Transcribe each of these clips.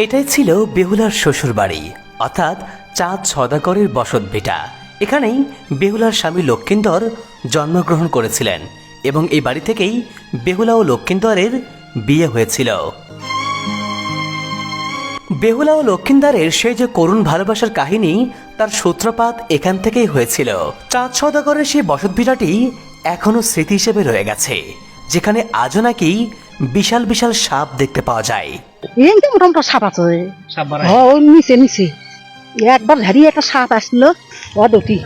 এটাই ছিল বেহুলার শ্বশুর বাড়ি, অর্থাৎ চাঁদ সওদাগরের বসত ভিটা। এখানেই বেহুলার স্বামী লক্ষিন্দর জন্মগ্রহণ করেছিলেন এবং এই বাড়ি থেকেই বেহুলা ও লক্ষিন্দরের বিয়ে হয়েছিল। বেহুলা ও লক্ষিন্দরের সেই যে করুণ ভালোবাসার কাহিনী, তার সূত্রপাত এখান থেকেই হয়েছিল। চাঁদ সওদাগরের সেই বসত ভিটাটি এখনো স্মৃতি হিসেবে রয়ে গেছে, যেখানে আজও নাকি বিশাল বিশাল সাপ দেখতে পাওয়া যায়। এমনি মোটামুটি সাপ আছে, ওই নিচে নিচে একবার হারিয়ে একটা সাপ আসলো, দুটি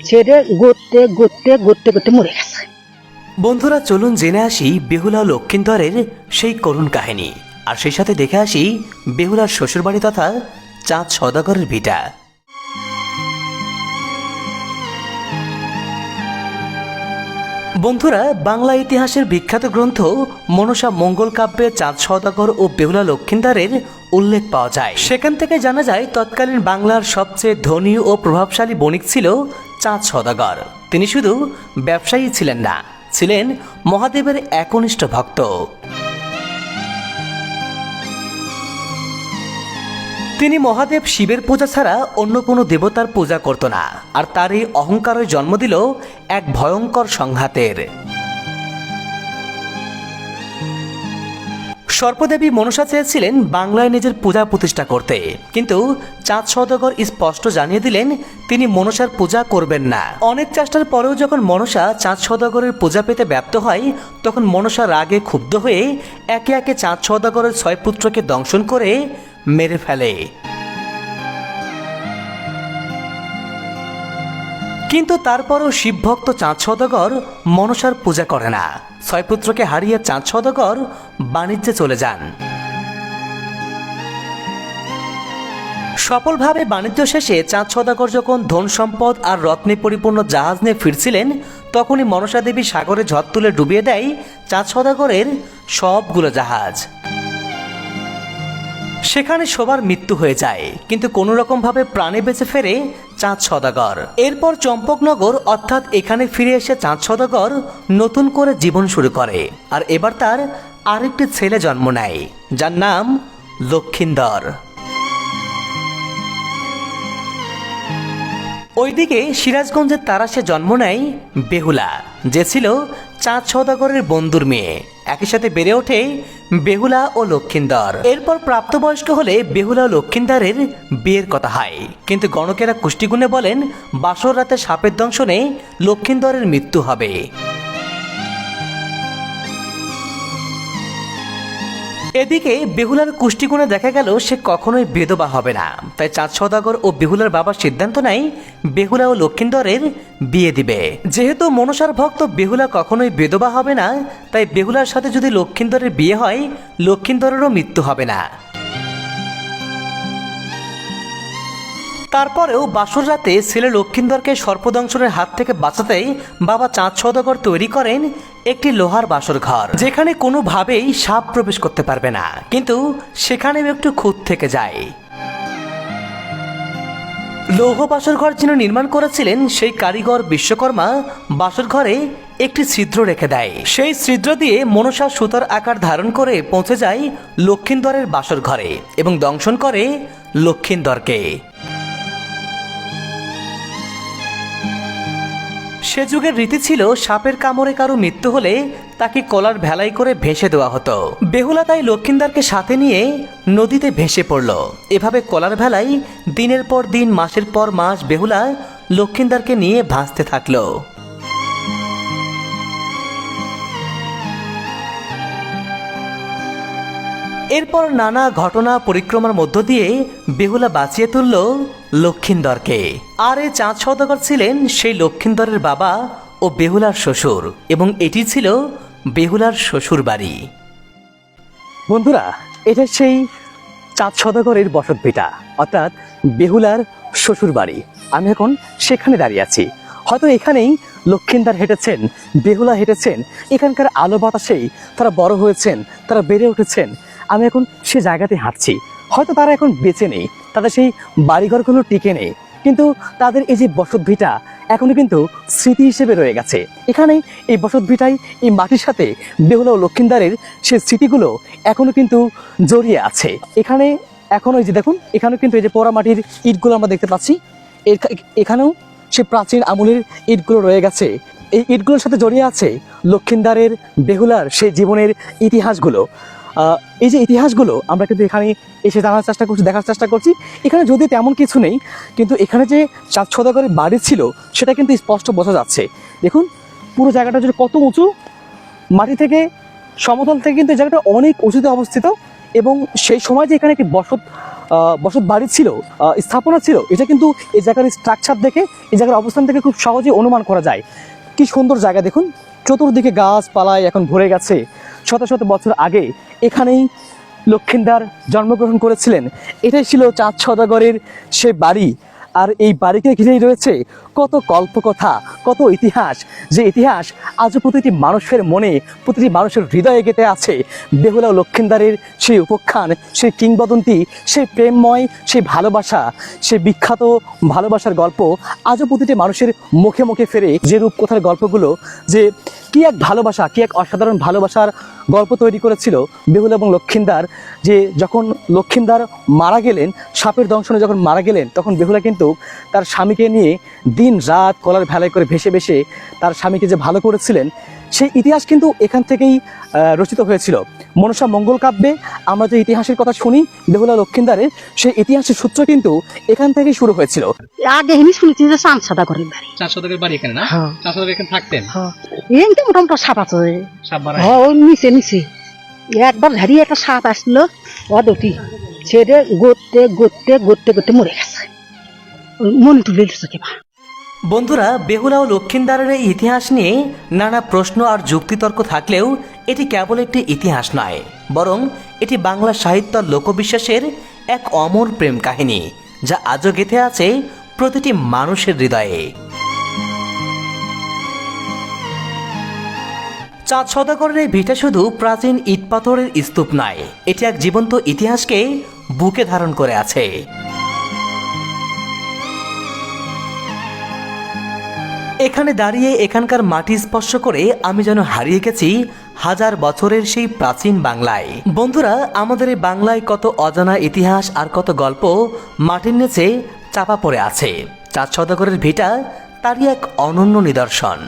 ছেড়ে গড়তে গড়তে গড়তে গড়তে মরে গেছে। বন্ধুরা, চলুন জেনে আসি বেহুলা ও লক্ষিন্দরের সেই করুণ কাহিনী, আর সেই সাথে দেখে আসি বেহুলার শ্বশুরবাড়ি তথা চাঁদ সওদাগরের ভিটা। বন্ধুরা, বাংলা ইতিহাসের বিখ্যাত গ্রন্থ মনসা মঙ্গল কাব্যে চাঁদ সওদাগর ও বেহুলা লক্ষিন্দরের উল্লেখ পাওয়া যায়। সেখান থেকে জানা যায় তৎকালীন বাংলার সবচেয়ে ধনী ও প্রভাবশালী বণিক ছিল চাঁদ সওদাগর। তিনি শুধু ব্যবসায়ী ছিলেন না, ছিলেন মহাদেবের একনিষ্ঠ ভক্ত। তিনি মহাদেব শিবের পূজা ছাড়া অন্য কোনো দেবতার পূজা করত না, আর তার এই অহংকারই জন্ম দিল এক ভয়ঙ্কর সংঘাতের। সর্পদেবী মনসা চেয়েছিলেন বাংলায় নিজের পূজা প্রতিষ্ঠা করতে, কিন্তু চাঁদ সওদাগর স্পষ্ট জানিয়ে দিলেন তিনি মনসার পূজা করবেন না। অনেক চেষ্টার পরেও যখন মনসা চাঁদ সওদাগরের পূজা পেতে ব্যর্থ হয়, তখন মনসা রাগে ক্ষুব্ধ হয়ে একে একে চাঁদ সওদাগরের 6 পুত্রকে দংশন করে মেরে ফেলে। কিন্তু তারপরও শিবভক্ত চাঁদ সওদাগর মনসার পূজা করে না। 6 পুত্রকে হারিয়ে চাঁদ সওদাগর বাণিজ্যে চলে যান। সফলভাবে বাণিজ্য শেষে চাঁদ সওদাগর যখন ধন সম্পদ আর রত্নে পরিপূর্ণ জাহাজ নিয়ে ফিরছিলেন, তখনই মনসা দেবী সাগরে ঝড় তুলে ডুবিয়ে দেয় চাঁদ সওদাগরের সবগুলো জাহাজ। সেখানে সবার মৃত্যু হয়ে যায়, কিন্তু কোনো রকম ভাবে প্রাণে বেঁচে ফেরে চাঁদ সওদাগর। এরপর চম্পকনগর অর্থাৎ এখানে ফিরে এসে চাঁদ সওদাগর নতুন করে জীবন শুরু করে, আর এবার তার আরেকটি ছেলে জন্ম নেয়, যার নাম লক্ষিন্দর। ওইদিকে সিরাজগঞ্জের তারাশে জন্ম নেয় বেহুলা, যে ছিল চাঁদ সওদাগরের বন্ধুর মেয়ে। একই সাথে বেড়ে ওঠে বেহুলা ও লক্ষিন্দর। এরপর প্রাপ্তবয়স্ক হলে বেহুলা ও লক্ষিন্দরের বিয়ের কথা হয়, কিন্তু গণকেরা কুষ্টিগুণে বলেন বাসর রাতে সাপের দংশনে লক্ষিন্দরের মৃত্যু হবে। এদিকে বেহুলার কুষ্টিগুণে দেখা গেল সে কখনোই বিধবা হবে না, তাই চাঁদ সওদাগর ও বেহুলার বাবা সিদ্ধান্ত নেয় বেহুলা ও লক্ষিন্দরের বিয়ে দিবে। যেহেতু মনসার ভক্ত বেহুলা কখনোই বিধবা হবে না, তাই বেহুলার সাথে যদি লক্ষিন্দরের বিয়ে হয়, লক্ষিন্দরেরও মৃত্যু হবে না। তারপরেও বাসর রাতে ছেলে লক্ষিন্দরকে সর্পদংশনের হাত থেকে বাঁচাতে বাবা চাঁদ সওদাগর তৈরি করেন একটি লোহার বাসর ঘর, যেখানে কোনোভাবেই সাপ প্রবেশ করতে পারবে না, কিন্তু সেখানেও একটু খুঁত থেকে যায়। লৌহ বাসর ঘর যিনি নির্মাণ করেছিলেন সেই কারিগর বিশ্বকর্মা বাসর ঘরে একটি ছিদ্র রেখে দেয়। সেই ছিদ্র দিয়ে মনসা সুতার আকার ধারণ করে পৌঁছে যায় লক্ষিন্দরের বাসর ঘরে এবং দংশন করে লক্ষিন্দরকে। সে যুগের রীতি ছিল সাপের কামড়ে কারো মৃত্যু হলে তাকে কলার ভেলাই করে ভেসে দেওয়া হতো। বেহুলা তাই লক্ষিন্দরকে সাথে নিয়ে নদীতে ভেসে পড়ল। এভাবে কলার ভেলাই দিনের পর দিন, মাসের পর মাস বেহুলা লক্ষিন্দরকে নিয়ে ভাসতে থাকলো। এরপর নানা ঘটনা পরিক্রমার মধ্য দিয়ে বেহুলা বাঁচিয়ে তুলল লক্ষিন্দরকে। আর এই চাঁদ সওদাগর ছিলেন সেই লক্ষিন্দরের বাবা ও বেহুলার শ্বশুর, এবং এটি ছিল বেহুলার শ্বশুর বাড়ি। বন্ধুরা, এটা সেই চাঁদ সওদাগরের বসত ভিটা, অর্থাৎ বেহুলার শ্বশুর বাড়ি। আমি এখন সেখানে দাঁড়িয়ে আছি। হয়তো এখানেই লক্ষিন্দর হেঁটেছেন, বেহুলা হেঁটেছেন, এখানকার আলো বাতাসেই তারা বড় হয়েছেন, তারা বেড়ে উঠেছেন। আমি এখন সে জায়গাতে হাঁটছি। হয়তো তারা এখন বেঁচে নেই, তাদের সেই বাড়িঘরগুলো টিকে নেই, কিন্তু তাদের এই যে বসত ভিটা এখনো কিন্তু স্মৃতি হিসেবে রয়ে গেছে। এখানেই এই বসত ভিটাই, এই মাটির সাথে বেহুলা ও লক্ষিন্দরের সেই স্মৃতিগুলো এখনো কিন্তু জড়িয়ে আছে। এখানে এখন ওই যে দেখুন এখানেও কিন্তু এই যে পোড়া মাটির ইটগুলো আমরা দেখতে পাচ্ছি, এখানেও সে প্রাচীন আমলের ইটগুলো রয়ে গেছে। এই ইটগুলোর সাথে জড়িয়ে আছে লক্ষিন্দারের, বেহুলার সেই জীবনের ইতিহাসগুলো। এই যে ইতিহাসগুলো আমরা কিন্তু এখানে এসে জানার চেষ্টা করছি, দেখার চেষ্টা করছি। এখানে যদিও তেমন কিছু নেই, কিন্তু এখানে যে চাঁদ সওদাগরের বাড়ি ছিল সেটা কিন্তু স্পষ্ট বোঝা যাচ্ছে। দেখুন পুরো জায়গাটা যদি কত উঁচু, মাটি থেকে সমতল থেকে কিন্তু এই জায়গাটা অনেক উঁচুতে অবস্থিত। এবং সেই সময় যে এখানে একটি বসত বাড়ি ছিল, স্থাপনা ছিল, এটা কিন্তু এই জায়গার স্ট্রাকচার দেখে, এই জায়গার অবস্থান থেকে খুব সহজে অনুমান করা যায়। কি সুন্দর জায়গা দেখুন, চতুর্দিকে গাছপালায় এখন ভরে গেছে। শত শত বছর আগে এখানেই লক্ষিন্দার জন্মগ্রহণ করেছিলেন। এটাই ছিল চাঁদ সওদাগরের সে বাড়ি। আর এই বাড়িকে ঘিরেই রয়েছে কত কল্পকথা, কত ইতিহাস, যে ইতিহাস আজও প্রতিটি মানুষের মনে, প্রতিটি মানুষের হৃদয়ে গেঁথে আছে। বেহুলা ও লক্ষিন্দারের সেই উপাখ্যান, সেই কিংবদন্তি, সেই প্রেমময়, সেই ভালোবাসা, সেই বিখ্যাত ভালোবাসার গল্প আজও প্রতিটি মানুষের মুখে মুখে ফেরে। যে রূপকথার গল্পগুলো, যে কি এক ভালোবাসা, কি এক অসাধারণ ভালোবাসার গল্প তৈরি করেছিল বেহুলা এবং লক্ষিন্দার। যে যখন লক্ষিন্দার মারা গেলেন, সাপের দংশনে যখন মারা গেলেন, তখন বেহুলা কিন্তু তার স্বামীকে নিয়ে দিন রাত কলার ভেলায় করে ভেসে ভেসে তার স্বামীকে যে ভালো করেছিলেন, সেই ইতিহাস কিন্তু এখান থেকেই রচিত হয়েছিল। মনসা মঙ্গল কাব্যে আমরা যে ইতিহাসের কথা শুনি বেহুলা লক্ষিন্দারের, সেই ইতিহাসের সূত্র কিন্তু এখান থেকেই শুরু হয়েছিল। আগে এমনি শুনেছি যে চাঁদ সওদাগরের বাড়ি। চাঁদ সওদাগরের বাড়ি এখানে না? হ্যাঁ। চাঁদ সওদাগর এখানে থাকতেন? এই তো মোটামুটি সাপ আছে। সাপ বাড়ায়? ওই নিচে নিচে একবার ঝাড়ি একটা সাপ আসলো, দুটি ছেড়ে গড়তে গড়তে গড়তে গড়তে মরে গেছে। মনে তুলে দিচ্ছে কেবা। বন্ধুরা, বেহুলা ও লক্ষিন্দারের এই ইতিহাস নিয়ে নানা প্রশ্ন আর যুক্তিতর্ক থাকলেও এটি কেবল একটি ইতিহাস নয়, বরং এটি বাংলা সাহিত্য আর লোকবিশ্বাসের এক অমর প্রেম কাহিনী, যা আজও গেঁথে আছে প্রতিটি মানুষের হৃদয়ে। চাঁদ সওদাগরের এই ভিটা শুধু প্রাচীন ইট পাথরের স্তূপ নয়, এটি এক জীবন্ত ইতিহাসকে বুকে ধারণ করে আছে। এখানে দাঁড়িয়ে এখানকার মাটি স্পর্শ করে আমি যেন হারিয়ে গেছি হাজার বছরের সেই প্রাচীন বাংলায়। বন্ধুরা, আমাদের এই বাংলায় কত অজানা ইতিহাস আর কত গল্প মাটির নিচে চাপা পড়ে আছে। চাঁদ সওদাগরের ভিটা তারই এক অনন্য নিদর্শন।